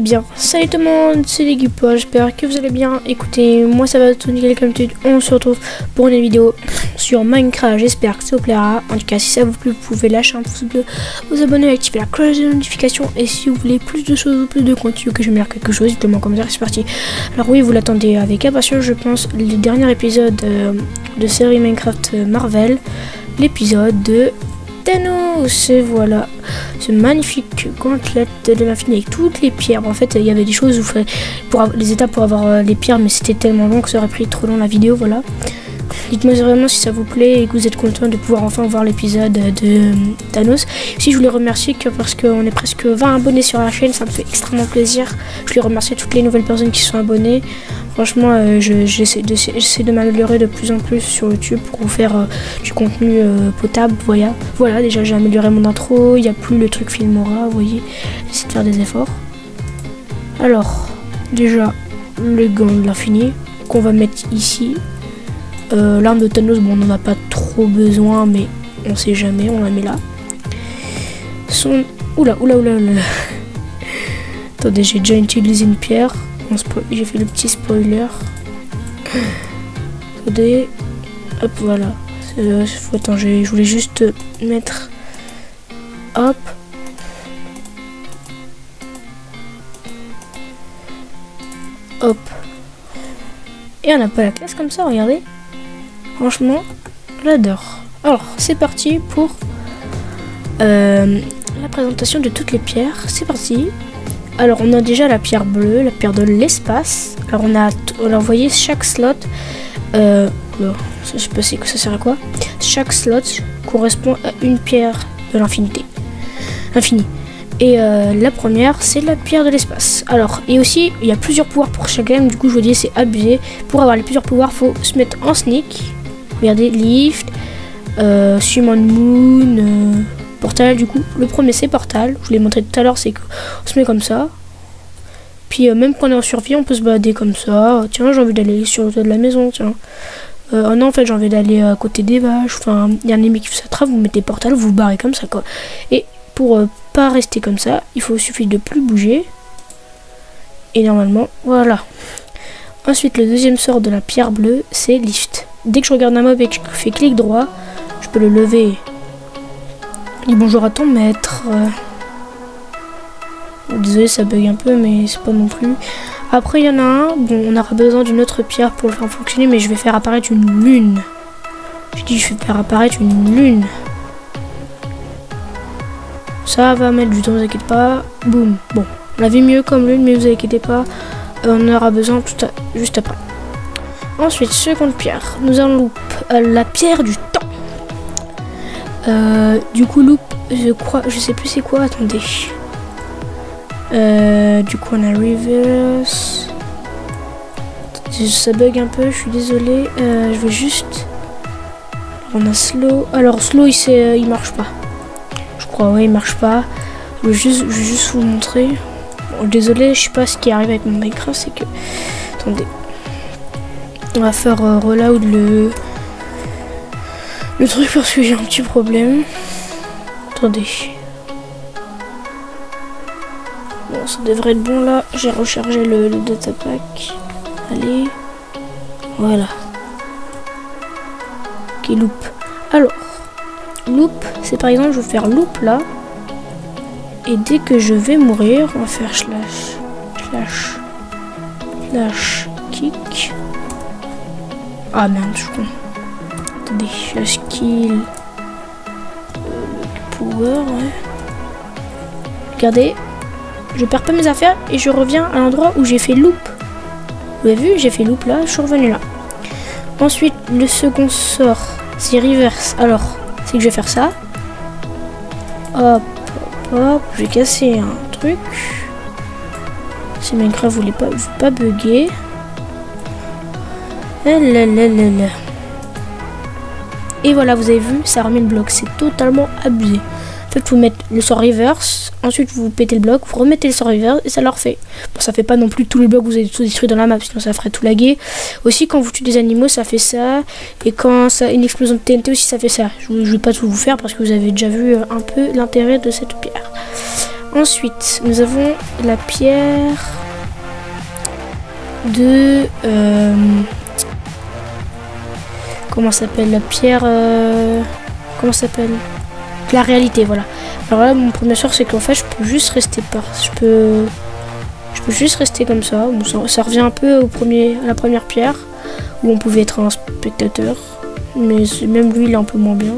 bien, salut tout le monde, c'est les Guipois, j'espère que vous allez bien. Écoutez, moi ça va tout nickel comme d'habitude. On se retrouve pour une vidéo sur Minecraft, j'espère que ça vous plaira. En tout cas, si ça vous plaît, vous pouvez lâcher un pouce bleu, vous abonner, activer la cloche de notification. Et si vous voulez plus de choses, plus de contenu, que je me quelque chose, dites-le moi en commentaire, c'est parti. Alors oui, vous l'attendez avec impatience, je pense, le dernier épisode de série Minecraft Marvel, l'épisode de Thanos. Et voilà, ce magnifique gantelet de l'infini avec toutes les pierres. En fait, il y avait des choses où pour les étapes pour avoir les pierres, mais c'était tellement long que ça aurait pris trop long la vidéo. Voilà, dites-moi vraiment si ça vous plaît et que vous êtes content de pouvoir enfin voir l'épisode de Thanos. Si je voulais remercier parce qu'on est presque 20 abonnés sur la chaîne, ça me fait extrêmement plaisir. Je voulais remercier toutes les nouvelles personnes qui sont abonnées. Franchement, j'essaie de m'améliorer de plus en plus sur YouTube pour vous faire du contenu potable. Voilà, déjà j'ai amélioré mon intro, il n'y a plus le truc Filmora, vous voyez, j'essaie de faire des efforts. Alors, déjà, le gant de l'infini qu'on va mettre ici. L'arme de Thanos, bon, on n'en a pas trop besoin, mais on sait jamais, on la met là. Oula. Attendez, j'ai déjà utilisé une pierre. J'ai fait le petit spoiler. Attendez. Hop, voilà. Attends, je voulais juste mettre. Hop. Hop. Et on n'a pas la classe comme ça, regardez. Franchement, j'adore. Alors, c'est parti pour la présentation de toutes les pierres. C'est parti. Alors, on a déjà la pierre bleue, la pierre de l'espace. Alors, vous voyez, chaque slot, je sais pas si ça sert à quoi. Chaque slot correspond à une pierre de l'infinité. Et la première, c'est la pierre de l'espace. Alors, et aussi, il y a plusieurs pouvoirs pour chacun. Du coup, je vous dis, c'est abusé. Pour avoir les plusieurs pouvoirs, faut se mettre en sneak. Regardez, lift, summon moon, portal. Du coup, le premier, c'est portal. Je vous l'ai montré tout à l'heure, c'est qu'on se met comme ça. Puis, même quand on est en survie, on peut se balader comme ça. Tiens, j'ai envie d'aller sur le toit de la maison, tiens. Oh non, en fait, j'ai envie d'aller à côté des vaches. Enfin, il y a un ennemi qui fait sa trave, vous mettez portal, vous vous barrez comme ça, quoi. Et pour pas rester comme ça, il suffit de plus bouger. Et normalement, voilà. Ensuite, le deuxième sort de la pierre bleue, c'est lift. Dès que je regarde un mob et que je fais clic droit, je peux le lever. Dis bonjour à ton maître. Désolé, ça bug un peu, mais c'est pas non plus. Après, il y en a un. Bon, on aura besoin d'une autre pierre pour le faire fonctionner, mais je vais faire apparaître une lune. Je dis, je vais faire apparaître une lune. Ça va mettre du temps, vous inquiétez pas. Boum. Bon, on l'a vu mieux comme lune, mais vous inquiétez pas. On en aura besoin juste après. Ensuite, seconde pierre. Nous allons la pierre du temps. Du coup, loop, je sais plus c'est quoi. Attendez. Du coup, on a reverse. Ça bug un peu, je suis désolé. Je vais juste. On a slow. Alors, slow, il marche pas. Je crois, ouais, il marche pas. Je vais juste vous montrer. Bon, désolé, je sais pas ce qui arrive avec mon Minecraft, c'est que. Attendez. On va faire reload le truc parce que j'ai un petit problème. Attendez. Bon, ça devrait être bon là. J'ai rechargé le data pack. Allez. Voilà. Ok, loop. Alors, loop, c'est par exemple, je vais faire loop là. Et dès que je vais mourir, on va faire slash, kick. Ah merde, je suis con. Attendez, je skill. Power, ouais. Regardez. Je perds pas mes affaires et je reviens à l'endroit où j'ai fait loop. Vous avez vu, j'ai fait loop là, je suis revenu là. Ensuite, le second sort, c'est reverse. Alors, c'est que je vais faire ça. Hop, je vais casser un truc. Si Minecraft voulait pas bugger. Et voilà, vous avez vu, ça remet le bloc. C'est totalement abusé. En fait, vous mettez le sort reverse, ensuite vous pétez le bloc, vous remettez le sort reverse et ça leur fait. Bon, ça fait pas non plus tous les blocs que vous avez tout détruit dans la map, sinon ça ferait tout laguer. Aussi, quand vous tuez des animaux, ça fait ça. Et quand ça une explosion de TNT aussi, ça fait ça. Je vais pas tout vous faire parce que vous avez déjà vu un peu l'intérêt de cette pierre. Ensuite, nous avons la pierre de... comment s'appelle la pierre comment s'appelle la réalité, voilà. Alors là, mon premier sort, c'est qu'en fait, je peux juste rester je peux juste rester comme ça. Bon, ça revient un peu à la première pierre, où on pouvait être un spectateur. Mais même lui, il est un peu moins bien.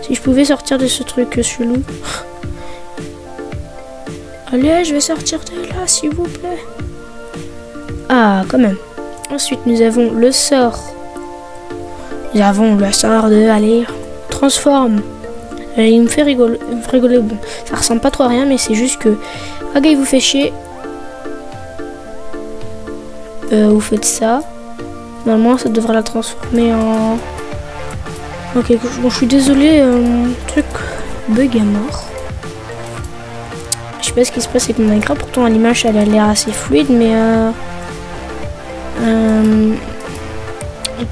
Si je pouvais sortir de ce truc chelou. Allez, je vais sortir de là, s'il vous plaît. Ah, quand même. Ensuite, nous avons le sort. Nous avons le sort de aller transforme. Il me fait rigoler. Bon, ça ressemble pas trop à rien, mais c'est juste que ok, il vous fait chier. Vous faites ça. Normalement, ça devrait la transformer en. Ok, bon, je suis désolé, mon truc bug à mort. Je sais pas ce qui se passe avec mon Minecraft. Pourtant, à l'image, elle a l'air assez fluide, mais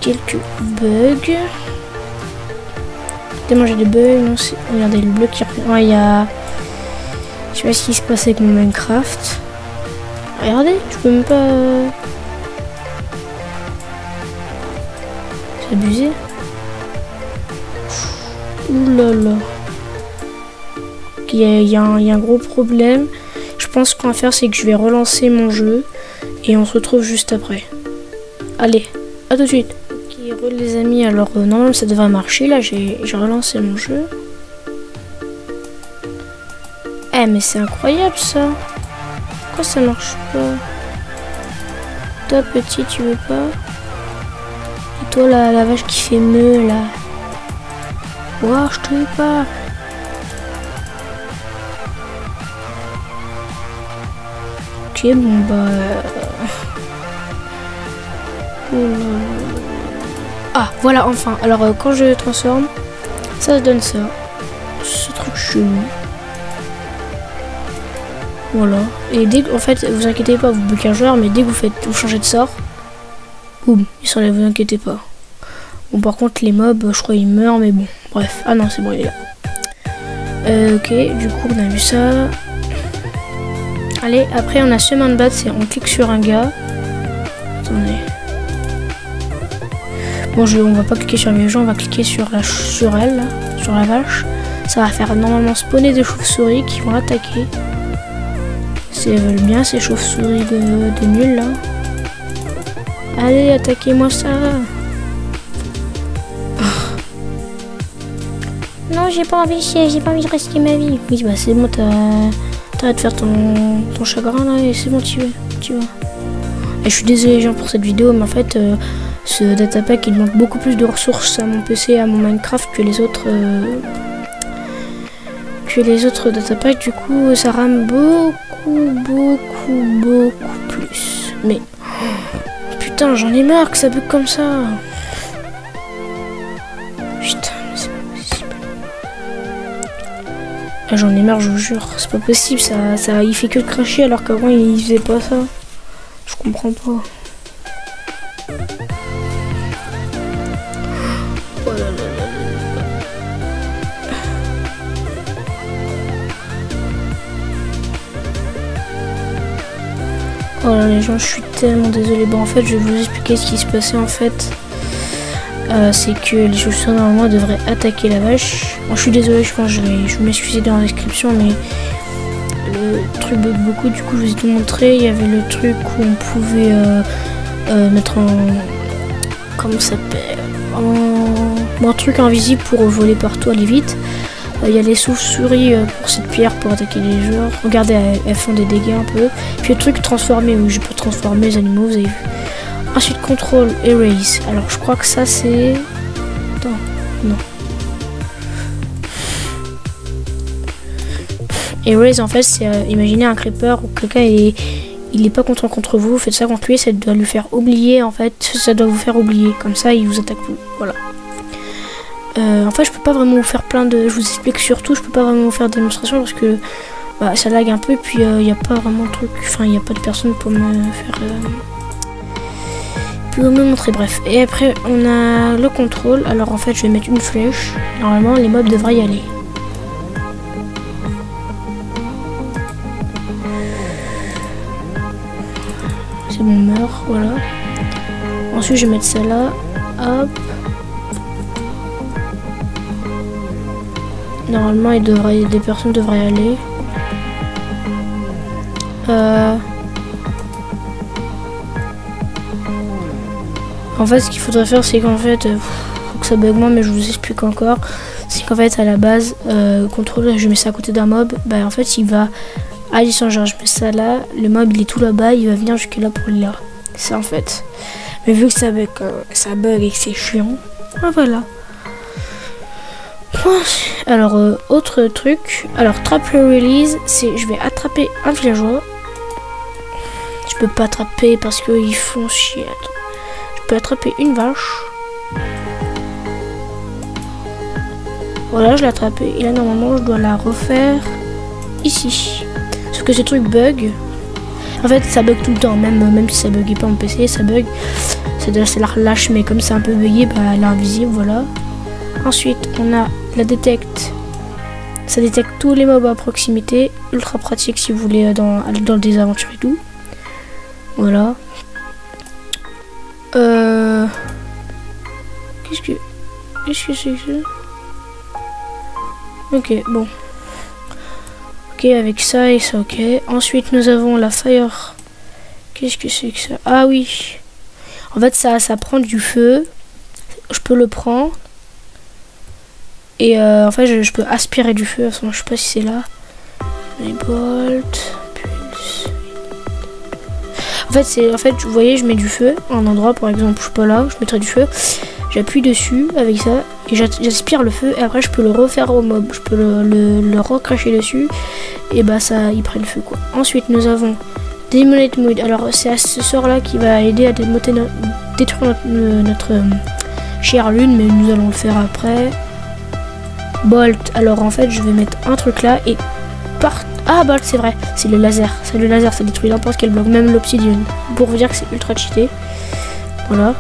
quelques bugs. Tellement j'ai des bugs. Non, regardez le bleu qui revient. Ouais, il y a. Je sais pas ce qui se passe avec mon Minecraft. Regardez, je peux même pas. C'est abusé. Ouh là là. Il y a un gros problème. Je pense qu'on va faire, c'est que je vais relancer mon jeu. Et on se retrouve juste après. Allez, à tout de suite. Ok, les amis, alors normalement ça devrait marcher. Là, j'ai relancé mon jeu. Eh, mais c'est incroyable ça. Pourquoi ça marche pas? Toi, petit, tu veux pas? Et toi, la vache qui fait meuh, là. Ouah, je te veux pas. Ok, bon, bah... Ah, voilà, enfin. Alors, quand je transforme, ça donne ça. Ce truc chelou. Voilà. Et dès que, en fait, vous inquiétez pas, vous bloquez un joueur, mais dès que vous changez de sort, boum, il s'enlève, vous inquiétez pas. Bon, par contre, les mobs, je crois, ils meurent, mais bon, bref. Ah non, c'est bon, il est là. Ok, du coup, on a vu ça. Allez, après, on a chemin de battre, c'est on clique sur un gars. Attendez. Bon, on va pas cliquer sur les gens, on va cliquer sur elle, là, sur la vache. Ça va faire normalement spawner des chauves-souris qui vont l'attaquer. Si elles veulent bien, ces chauves-souris de nuls, là. Allez, attaquez-moi ça. Non, j'ai pas envie de risquer ma vie. Oui, bah c'est bon, t'arrêtes de faire ton chagrin là et c'est bon, tu vas. Et je suis désolé les gens pour cette vidéo, mais en fait, ce datapack il demande beaucoup plus de ressources à mon PC et à mon Minecraft que les autres datapacks. Du coup, ça rame beaucoup plus. Mais putain, j'en ai marre que ça bug comme ça. Putain. Ah, j'en ai marre, je vous jure, c'est pas possible, ça il fait que de cracher alors qu'avant il faisait pas ça. Je comprends pas. Oh là là là là. Oh là les gens, je suis tellement désolée. Bon en fait je vais vous expliquer ce qui se passait en fait. C'est que les chauves-souris normalement devraient attaquer la vache. Bon, je suis désolé, je pense que je vais m'excuser dans la description, mais le truc bug beaucoup. Du coup, je vous ai tout montré. Il y avait le truc où on pouvait mettre en. Comment ça s'appelle? Un truc invisible pour voler partout, aller vite. Il y a les chauves-souris pour cette pierre pour attaquer les joueurs. Regardez, elles font des dégâts un peu. Puis le truc transformé où je peux transformer les animaux, vous avez vu. Ensuite, contrôle, erase. Alors, je crois que ça, c'est... Attends, non. Erase, en fait, c'est... imaginez un creeper où quelqu'un il est pas content contre vous. Vous faites ça contre lui, ça doit lui faire oublier, en fait. Ça doit vous faire oublier. Comme ça, il vous attaque plus. Voilà. En fait, je peux pas vraiment vous faire plein de... Je vous explique surtout, je peux pas vraiment vous faire des démonstrations parce que... Bah, ça lag un peu, et puis il n'y a pas vraiment de truc... Enfin, il n'y a pas de personne pour me faire... me montrer, bref. Et après on a le contrôle. Alors en fait je vais mettre une flèche. Normalement les mobs devraient y aller. voilà. Ensuite je vais mettre ça là, hop. Normalement des personnes devraient y aller. En fait ce qu'il faudrait faire c'est qu'en fait, faut que ça bug moins mais je vous explique encore. C'est qu'en fait à la base, contrôle, je mets ça à côté d'un mob, bah en fait il va à distance, genre je mets ça là, le mob il est tout là-bas, il va venir jusque là pour le là. C'est ça en fait. Mais vu que ça bug et que c'est chiant, ah, voilà. Alors autre truc, alors trap release, c'est je vais attraper un villageois. Je peux pas attraper parce qu'ils font chier. Je peux attraper une vache. Voilà, je l'ai attrapée. Et là normalement je dois la refaire ici. Sauf que ce truc bug. En fait ça bug tout le temps, même si ça buguait pas en PC, ça bug. Ça la relâche mais comme c'est un peu bugué, bah elle est invisible, voilà. Ensuite on a la détecte. Ça détecte tous les mobs à proximité. Ultra pratique si vous voulez aller dans des aventures et tout. Voilà. Qu'est-ce que c'est que ça? Ok, bon. Ok, avec ça et ça, ok. Ensuite, nous avons la fire. Qu'est-ce que c'est que ça? Ah oui. En fait, ça prend du feu. Je peux le prendre. Et en fait, je peux aspirer du feu. Je sais pas si c'est là. Les bolt. Pulse. En fait, vous voyez, je mets du feu à un endroit, par exemple, je suis pas là, je mettrai du feu. J'appuie dessus avec ça et j'aspire le feu et après je peux le refaire au mob. Je peux le recracher dessus et bah ça, il prend le feu quoi. Ensuite, nous avons Demonate Mood. Alors, c'est à ce sort là qui va aider à détruire notre chère lune, mais nous allons le faire après. Bolt. Alors, en fait, je vais mettre un truc là et Ah, Bolt, c'est vrai, c'est le laser. C'est le laser, ça détruit n'importe quel bloc, même l'obsidienne. Pour vous dire que c'est ultra cheaté. Voilà.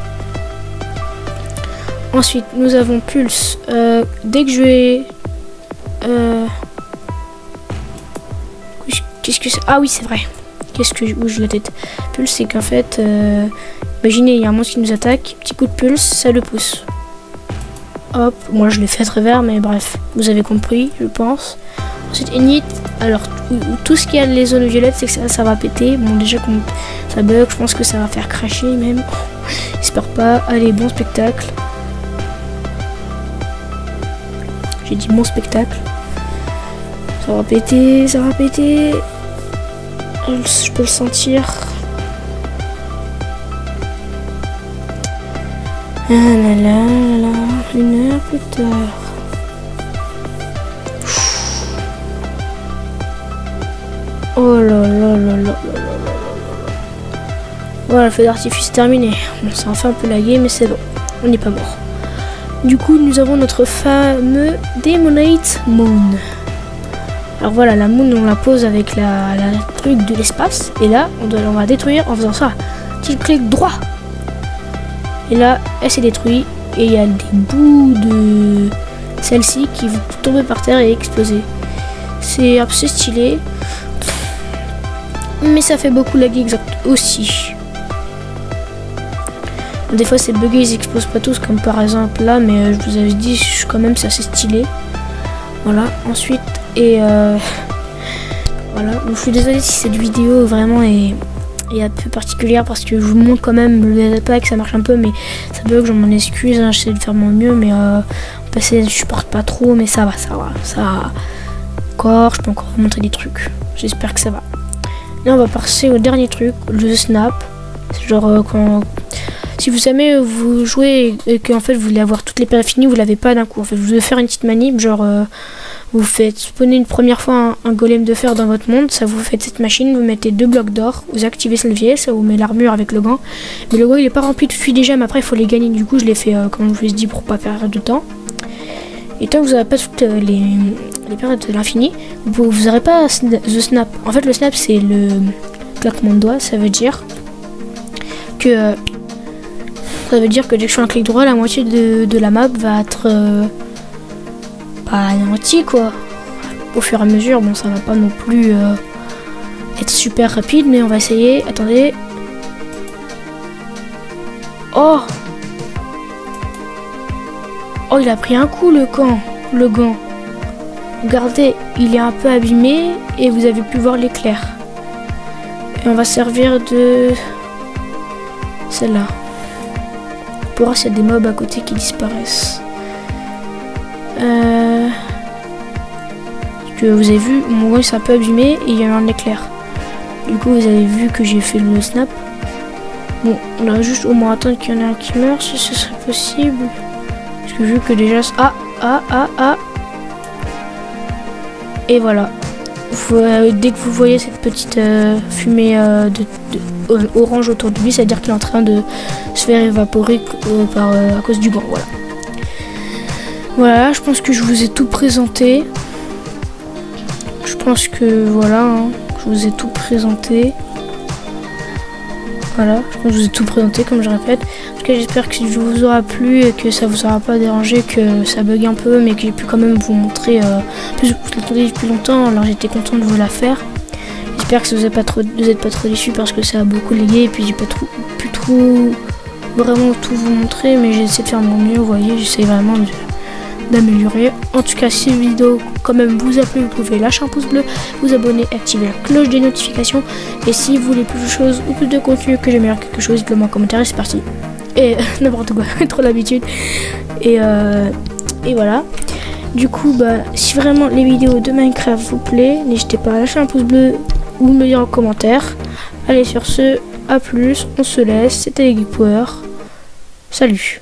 Ensuite, nous avons Pulse. Dès que je vais... Qu'est-ce que c'est? Ah oui, c'est vrai. Où j'ai la tête? Pulse, c'est qu'en fait... imaginez, il y a un monstre qui nous attaque. Petit coup de pulse, ça le pousse. Hop, moi je l'ai fait à travers, mais bref. Vous avez compris, je pense. Ensuite, Init. Alors, tout ce qui a les zones violettes, c'est que ça va péter. Bon, déjà, quand ça bug, je pense que ça va faire cracher même. J'espère pas. Allez, bon spectacle. J'ai dit bon spectacle. Ça va péter, ça va péter. Je peux le sentir. Ah là là là, une heure plus tard. Oh là là là là là là. Voilà, le feu d'artifice terminé. Bon, c'est enfin un peu lagué, mais c'est bon. On n'est pas mort. Du coup, nous avons notre fameux Demonate Moon. Alors voilà, la moon, on la pose avec la truc de l'espace. Et là, on va détruire en faisant ça. Petit clic droit. Et là, elle s'est détruite. Et il y a des bouts de celle-ci qui vont tomber par terre et exploser. C'est assez stylé. Mais ça fait beaucoup laguer exact aussi. Des fois c'est bugué, ils explosent pas tous comme par exemple là, mais je vous avais dit quand même c'est assez stylé. Voilà, ensuite voilà, donc, je suis désolée si cette vidéo vraiment est un peu particulière parce que je vous montre quand même le pack, ça marche un peu mais ça bug, je m'en excuse, hein, j'essaie de faire mon mieux mais en PC je supporte pas trop mais ça va, encore, je peux encore vous montrer des trucs, j'espère que ça va. Là on va passer au dernier truc, le snap, c'est genre quand... Si vous savez vous jouez et que en fait vous voulez avoir toutes les périodes finies, vous l'avez pas d'un coup. En fait, vous devez faire une petite manip, genre vous faites spawner une première fois un golem de fer dans votre monde, ça vous fait cette machine, vous mettez 2 blocs d'or, vous activez ce levier, ça vous met l'armure avec le gant. Mais le gant il est pas rempli tout de suite déjà, mais après il faut les gagner. Du coup je l'ai fait comme je vous ai dit pour pas perdre de temps. Et tant que vous n'avez pas toutes les périodes de l'infini, vous n'aurez pas the snap. En fait le snap c'est le claquement de doigts, ça veut dire que dès que je fais un clic droit, la moitié de la map va être pas anéantie quoi. Au fur et à mesure, bon ça va pas non plus être super rapide, mais on va essayer. Attendez. Oh! Oh, il a pris un coup le gant. Regardez, il est un peu abîmé et vous avez pu voir l'éclair. Et on va servir de celle-là. Pour voir s'il y a des mobs à côté qui disparaissent. Que vous avez vu, mon gant s'est un peu abîmé et il y a eu un éclair. Du coup, vous avez vu que j'ai fait le snap. Bon, on va juste au moins attendre qu'il y en ait un qui meurt si ce serait possible. Parce que vu que déjà... Ah. Et voilà. Dès que vous voyez cette petite fumée orange autour de lui, ça veut dire qu'il est en train de se faire évaporer à cause du gant. Voilà. Voilà, je pense que je vous ai tout présenté. Je pense que voilà, hein, je vous ai tout présenté. Voilà, je pense que je vous ai tout présenté comme je répète. En tout cas, j'espère que ça vous aura plu et que ça vous aura pas dérangé, que ça bug un peu, mais que j'ai pu quand même vous montrer. Plus vous l'attendez depuis longtemps, alors j'étais content de vous la faire. J'espère que vous n'êtes pas trop déçus parce que ça a beaucoup légué et puis j'ai pas pu vraiment tout vous montrer, mais j'ai essayé de faire mon mieux. Vous voyez, j'essaie vraiment d'améliorer. En tout cas, si la vidéo quand même vous a plu, vous pouvez lâcher un pouce bleu, vous abonner, activer la cloche des notifications. Et si vous voulez plus de choses ou plus de contenu, que j'améliore quelque chose, dites-le moi en commentaire et c'est parti. Et n'importe quoi, trop l'habitude. Et voilà. Du coup, si vraiment les vidéos de Minecraft vous plaît, n'hésitez pas à lâcher un pouce bleu ou me dire en commentaire. Allez, sur ce, à plus, on se laisse. C'était les Geek Power. Salut.